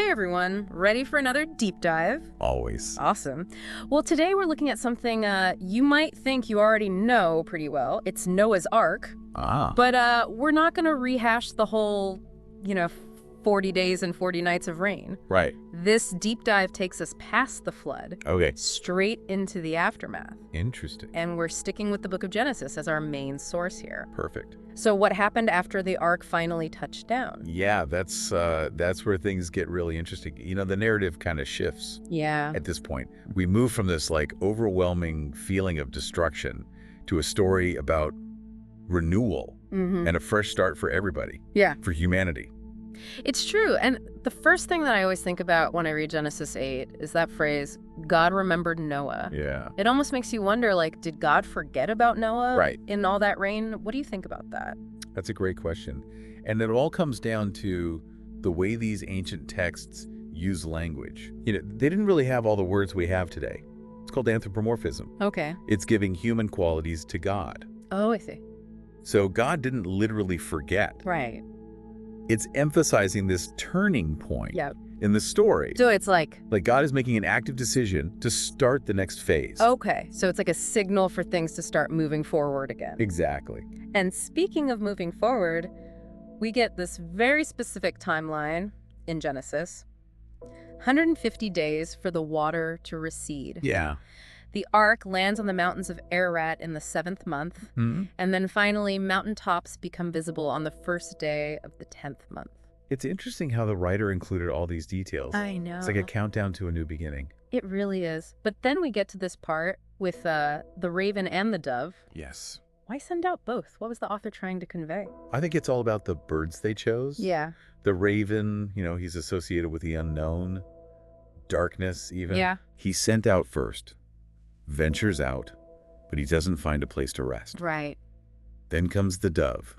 Hey everyone, ready for another deep dive? Always. Awesome. Well, today we're looking at something you might think you already know pretty well. It's Noah's Ark. Ah, But we're not going to rehash the whole, you know, 40 days and 40 nights of rain. right. This deep dive takes us past the flood, Okay. straight into the aftermath. Interesting. And we're sticking with the book of Genesis as our main source here. Perfect. So what happened after the ark finally touched down? Yeah, that's where things get really interesting. You know, the narrative kind of shifts Yeah. at this point. We move from this like overwhelming feeling of destruction to a story about renewal Mm-hmm. and a fresh start for everybody, Yeah. for humanity. It's true. And the first thing that I always think about when I read Genesis 8 is that phrase, God remembered Noah. Yeah. It almost makes you wonder, like, did God forget about Noah Right. in all that rain? What do you think about that? That's a great question. And it all comes down to the way these ancient texts use language. You know, they didn't really have all the words we have today. It's called anthropomorphism. Okay. It's giving human qualities to God. Oh, I see. So God didn't literally forget. Right. It's emphasizing this turning point Yeah. in the story. So it's like, God is making an active decision to start the next phase. okay. So it's like a signal for things to start moving forward again. Exactly. And speaking of moving forward, we get this very specific timeline in Genesis. 150 days for the water to recede. Yeah. The ark lands on the mountains of Ararat in the 7th month, Hmm? and then finally mountaintops become visible on the first day of the 10th month. It's interesting how the writer included all these details. I know. It's like a countdown to a new beginning. It really is. But then we get to this part with the raven and the dove. Yes. Why send out both? What was the author trying to convey? I think it's all about the birds they chose. Yeah. The raven, you know, he's associated with the unknown, darkness even. Yeah. He's sent out first, ventures out, but he doesn't find a place to rest. Right. Then comes the dove,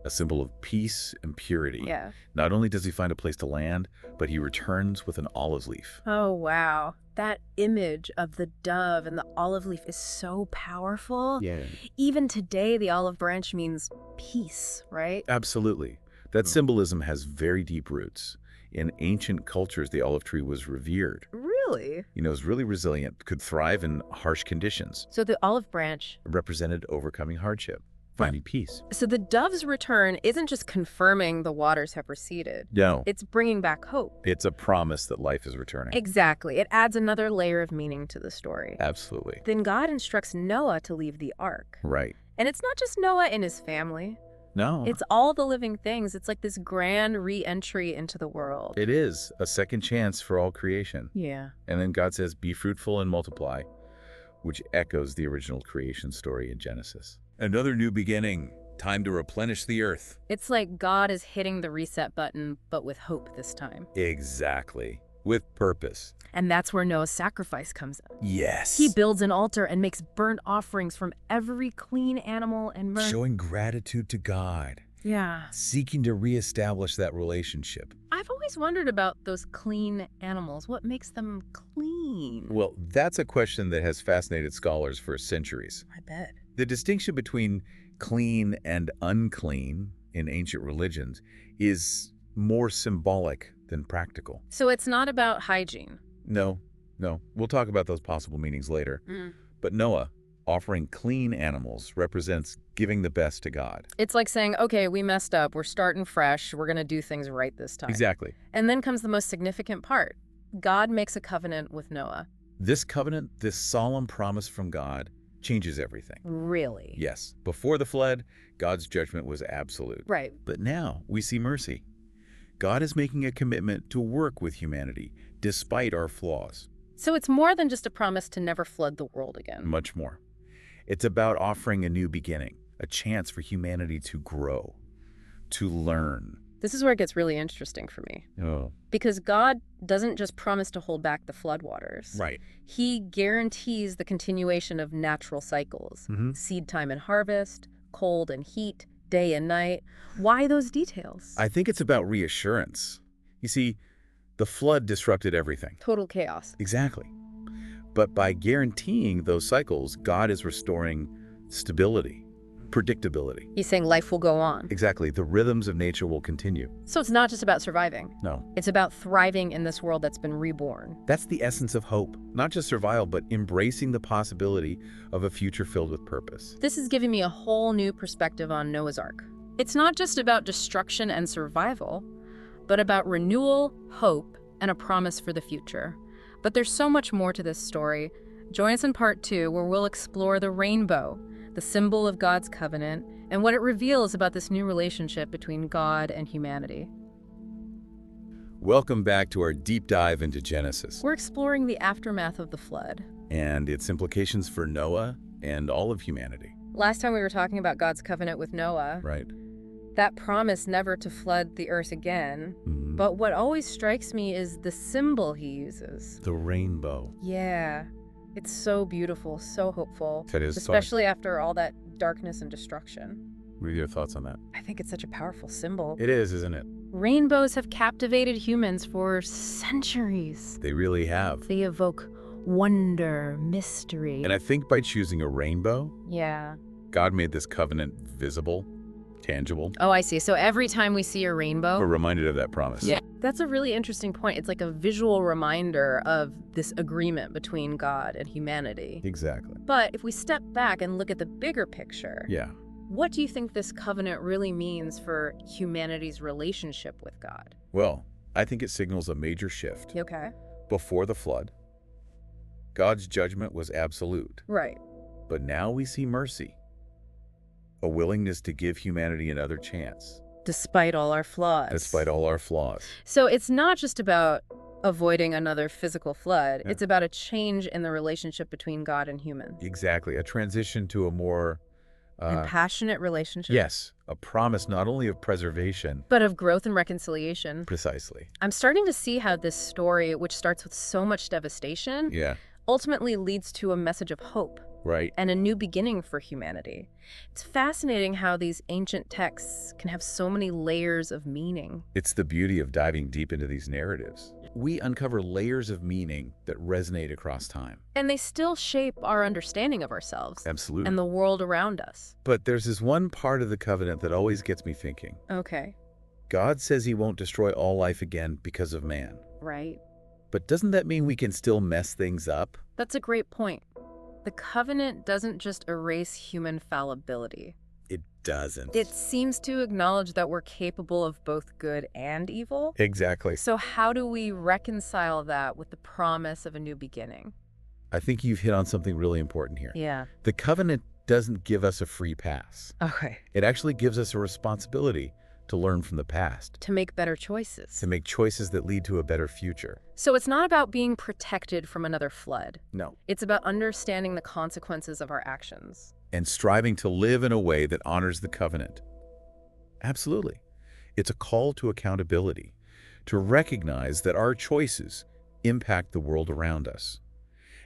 a symbol of peace and purity. Yeah. Not only does he find a place to land, but he returns with an olive leaf. Oh, wow. That image of the dove and the olive leaf is so powerful. Yeah. Even today, the olive branch means peace, right? Absolutely. That symbolism has very deep roots. In ancient cultures, the olive tree was revered. Really? You know, it was really resilient, could thrive in harsh conditions. So the olive branch. It represented overcoming hardship, finding peace. So the dove's return isn't just confirming the waters have receded. No, It's bringing back hope. it's a promise that life is returning. Exactly. It adds another layer of meaning to the story. Absolutely. Then God instructs Noah to leave the ark. Right. And it's not just Noah and his family. No, It's all the living things. It's like this grand re-entry into the world. it is a second chance for all creation. Yeah. And then God says, be fruitful and multiply, which echoes the original creation story in Genesis. Another new beginning. Time to replenish the earth. It's like God is hitting the reset button, but with hope this time. Exactly. With purpose. And that's where Noah's sacrifice comes in. Yes. He builds an altar and makes burnt offerings from every clean animal and Showing gratitude to God. Yeah. Seeking to reestablish that relationship. I've always wondered about those clean animals. What makes them clean? Well, that's a question that has fascinated scholars for centuries. I bet. The distinction between clean and unclean in ancient religions is more symbolic than practical. So it's not about hygiene. No. We'll talk about those possible meanings later. But Noah, offering clean animals, represents giving the best to God. It's like saying, okay, we messed up. We're starting fresh. We're going to do things right this time. Exactly. And then comes the most significant part. God makes a covenant with Noah. This covenant, this solemn promise from God, changes everything. Really? Yes, before the flood, God's judgment was absolute. Right. But now we see mercy. God is making a commitment to work with humanity, despite our flaws. So it's more than just a promise to never flood the world again. Much more. It's about offering a new beginning, a chance for humanity to grow, to learn. This is where it gets really interesting for me. Oh, Because God doesn't just promise to hold back the floodwaters. right. He guarantees the continuation of natural cycles. Seed time and harvest, cold and heat, day and night. Why those details? I think it's about reassurance. You see, the flood disrupted everything. Total chaos. Exactly. But by guaranteeing those cycles, God is restoring stability, predictability. He's saying life will go on. Exactly. The rhythms of nature will continue. So it's not just about surviving. No. It's about thriving in this world that's been reborn. That's the essence of hope. Not just survival, but embracing the possibility of a future filled with purpose. This is giving me a whole new perspective on Noah's Ark. It's not just about destruction and survival, but about renewal, hope, and a promise for the future. But there's so much more to this story. Join us in part 2, where we'll explore the rainbow, the symbol of God's covenant, and what it reveals about this new relationship between God and humanity. Welcome back to our deep dive into Genesis We're exploring the aftermath of the flood. and its implications for Noah and all of humanity. Last time we were talking about God's covenant with Noah, Right. that promise never to flood the earth again. Mhm. But what always strikes me is the symbol he uses. The rainbow. Yeah, it's so beautiful, so hopeful, That is especially after all that darkness and destruction. What are your thoughts on that? I think it's such a powerful symbol. It is, isn't it? Rainbows have captivated humans for centuries. They really have. They evoke wonder, mystery. And I think by choosing a rainbow, Yeah. God made this covenant visible, tangible. Oh, I see. So every time we see a rainbow, We're reminded of that promise. yeah, that's a really interesting point. It's like a visual reminder of this agreement between God and humanity. Exactly. But if we step back and look at the bigger picture, Yeah. what do you think this covenant really means for humanity's relationship with God? Well, I think it signals a major shift. Okay. Before the flood, God's judgment was absolute. Right. But now we see mercy, a willingness to give humanity another chance, Despite all our flaws. despite all our flaws. So it's not just about avoiding another physical flood. Yeah. It's about a change in the relationship between God and human. Exactly. A transition to a more, And passionate relationship. yes, a promise not only of preservation, But of growth and reconciliation. precisely. I'm starting to see how this story, which starts with so much devastation, Yeah, ultimately leads to a message of hope right. and a new beginning for humanity. It's fascinating how these ancient texts can have so many layers of meaning. It's the beauty of diving deep into these narratives. We uncover layers of meaning that resonate across time. And they still shape our understanding of ourselves Absolutely. and the world around us. But there's this one part of the covenant that always gets me thinking. Okay, God says he won't destroy all life again because of man. right. But doesn't that mean we can still mess things up? That's a great point. The covenant doesn't just erase human fallibility. It doesn't. It seems to acknowledge that we're capable of both good and evil. Exactly. So how do we reconcile that with the promise of a new beginning? I think you've hit on something really important here. Yeah. The covenant doesn't give us a free pass. Okay. It actually gives us a responsibility to learn from the past, To make better choices. to make choices that lead to a better future. So it's not about being protected from another flood. No. It's about understanding the consequences of our actions. And striving to live in a way that honors the covenant. Absolutely. It's a call to accountability, to recognize that our choices impact the world around us.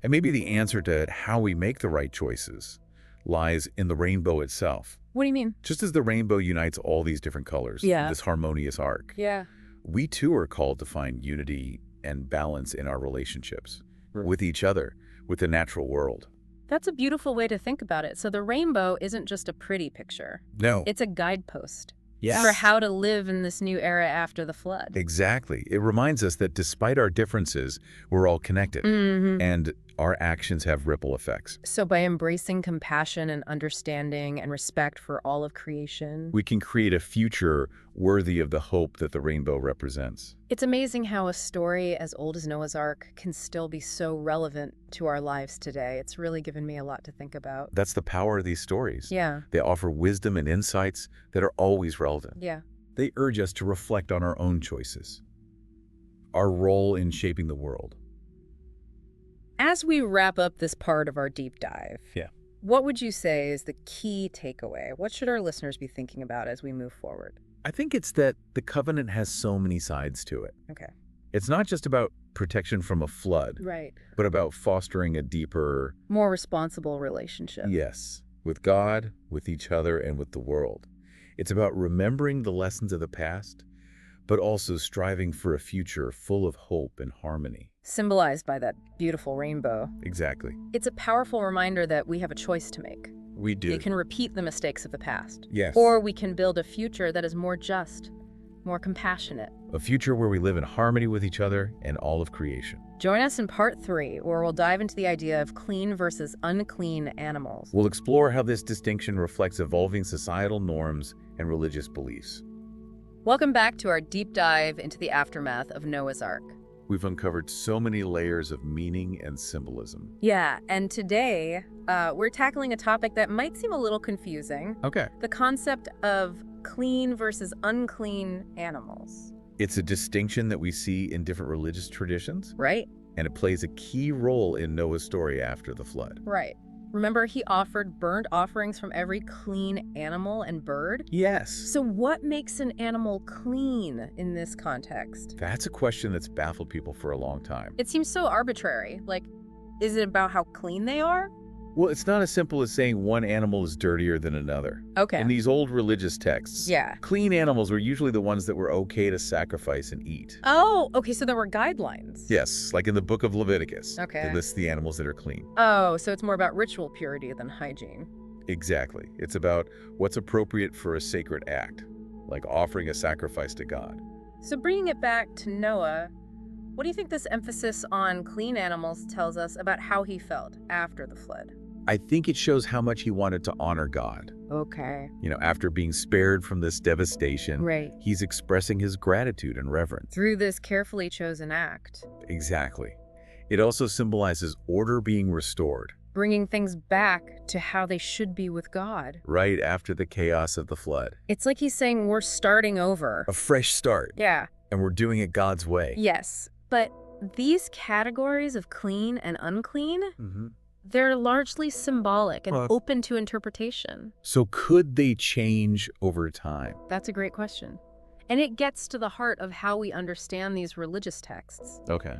And maybe the answer to how we make the right choices lies in the rainbow itself. What do you mean? Just as the rainbow unites all these different colors, Yeah. this harmonious arc, Yeah. we too are called to find unity and balance in our relationships, with each other, with the natural world. That's a beautiful way to think about it. So the rainbow isn't just a pretty picture. No. It's a guidepost Yes. for how to live in this new era after the flood. Exactly. It reminds us that despite our differences, we're all connected, and our actions have ripple effects. So by embracing compassion and understanding and respect for all of creation, We can create a future worthy of the hope that the rainbow represents. it's amazing how a story as old as Noah's Ark can still be so relevant to our lives today. It's really given me a lot to think about. That's the power of these stories. Yeah, They offer wisdom and insights that are always relevant. yeah. They urge us to reflect on our own choices, our role in shaping the world. As we wrap up this part of our deep dive, Yeah. what would you say is the key takeaway? What should our listeners be thinking about as we move forward? I think it's that the covenant has so many sides to it. Okay. It's not just about protection from a flood, Right. but about fostering a deeper, More responsible relationship. yes, with God, with each other, and with the world. It's about remembering the lessons of the past, but also striving for a future full of hope and harmony. Symbolized by that beautiful rainbow. Exactly. It's a powerful reminder that we have a choice to make. We do. We can repeat the mistakes of the past. Yes. Or we can build a future that is more just, more compassionate. A future where we live in harmony with each other and all of creation. Join us in part 3, where we'll dive into the idea of clean versus unclean animals. We'll explore how this distinction reflects evolving societal norms and religious beliefs. Welcome back to our deep dive into the aftermath of Noah's Ark. We've uncovered so many layers of meaning and symbolism. Yeah, and today we're tackling a topic that might seem a little confusing. Okay. The concept of clean versus unclean animals. It's a distinction that we see in different religious traditions, Right? and it plays a key role in Noah's story after the flood. Right. Remember, he offered burnt offerings from every clean animal and bird? Yes. So what makes an animal clean in this context? That's a question that's baffled people for a long time. It seems so arbitrary. Like, is it about how clean they are? Well, it's not as simple as saying one animal is dirtier than another. Okay. In these old religious texts, Yeah. clean animals were usually the ones that were okay to sacrifice and eat. Oh, okay, so there were guidelines. Yes, like in the book of Leviticus. Okay. It lists the animals that are clean. Oh, so it's more about ritual purity than hygiene. Exactly. It's about what's appropriate for a sacred act, like offering a sacrifice to God. So bringing it back to Noah, what do you think this emphasis on clean animals tells us about how he felt after the flood? I think it shows how much he wanted to honor God. Okay. After being spared from this devastation, Right. he's expressing his gratitude and reverence. Through this carefully chosen act, Exactly. It also symbolizes order being restored, bringing things back to how they should be with God. right after the chaos of the flood. It's like he's saying we're starting over. A fresh start, Yeah. and we're doing it God's way. Yes. But these categories of clean and unclean, Mhm. they're largely symbolic and Well- open to interpretation. So could they change over time? That's a great question. And it gets to the heart of how we understand these religious texts. Okay.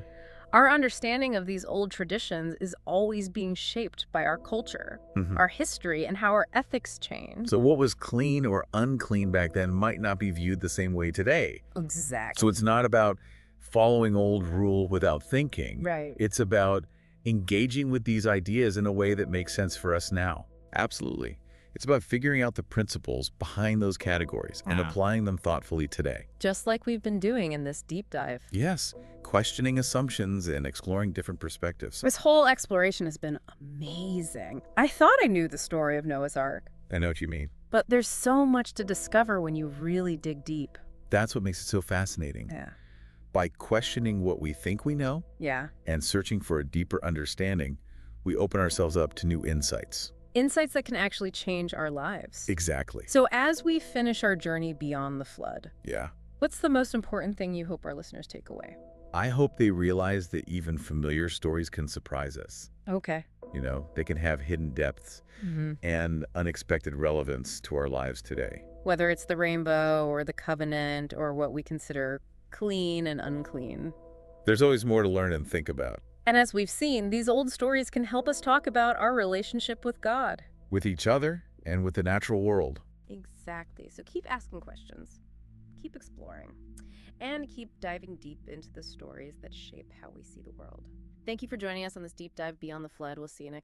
Our understanding of these old traditions is always being shaped by our culture, Mhm. our history, and how our ethics change. So what was clean or unclean back then might not be viewed the same way today. Exactly. So it's not about following old rule without thinking. Right. It's about engaging with these ideas in a way that makes sense for us now. Absolutely. It's about figuring out the principles behind those categories and applying them thoughtfully today. Just like we've been doing in this deep dive. Yes, questioning assumptions and exploring different perspectives. This whole exploration has been amazing. I thought I knew the story of Noah's Ark, I know what you mean. but there's so much to discover when you really dig deep. That's what makes it so fascinating. Yeah. By questioning what we think we know Yeah. and searching for a deeper understanding, we open ourselves up to new insights. Insights that can actually change our lives. Exactly. So as we finish our journey beyond the flood, Yeah. what's the most important thing you hope our listeners take away? I hope they realize that even familiar stories can surprise us. Okay. They can have hidden depths and unexpected relevance to our lives today. Whether it's the rainbow or the covenant or what we consider clean and unclean. There's always more to learn and think about. And as we've seen, these old stories can help us talk about our relationship with God. With each other and with the natural world. Exactly. So keep asking questions, keep exploring, and keep diving deep into the stories that shape how we see the world. Thank you for joining us on this deep dive beyond the flood. We'll see you next